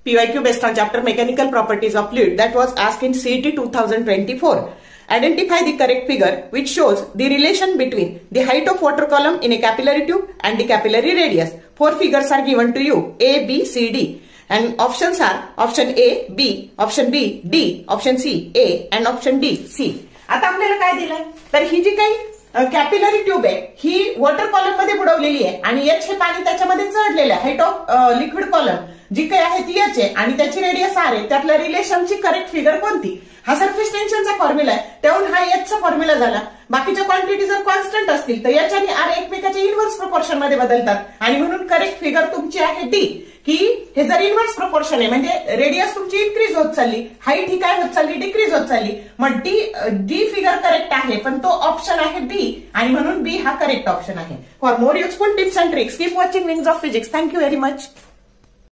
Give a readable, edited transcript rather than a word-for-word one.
PYQ based on chapter Mechanical Properties of Fluid that was asked in CET 2024. Identify the correct figure which shows the relation between the height of water column in a capillary tube and the capillary radius. 4 figures are given to you, A, B, C, D. And options are option A, B, option B, D, option C, A and option D, C. आता आपल्याला काय दिलंय तर ही जी काही capillary tube आहे ही water column मध्ये बुडवलेली आहे आणि एच हे पाणी त्याच्यामध्ये चढलेलं आहे. हाईट ऑफ लिक्विड कॉलम जी काही आहे ती एच आहे आणि त्याची रेडियस आर आहे. त्यातल्या रिलेशनची करेक्ट फिगर कोणती? हा सरफेस टेन्शनचा फॉर्म्युला आहे, त्याहून हा एचचा फॉर्म्युला झाला. बाकीच्या क्वांटिटी जर कॉन्स्टंट असतील तर एच आणि आर एकमेकाच्या इनव्हर्स प्रोपोर्शन मध्ये बदलतात आणि म्हणून करेक्ट फिगर तुमची आहे डी. की हे जर इनव्हर्स प्रोपोर्शन आहे म्हणजे रेडियस तुमची इन्क्रीज होत चालली, हाईट ही काय होत चालली, डिक्रीज होत चालली. मग डी फिगर करेक्ट आहे पण तो ऑप्शन आहे बी आणि म्हणून बी हा करेक्ट ऑप्शन आहे. For more useful tips and tricks keep watching wings of physics. Thank you very much.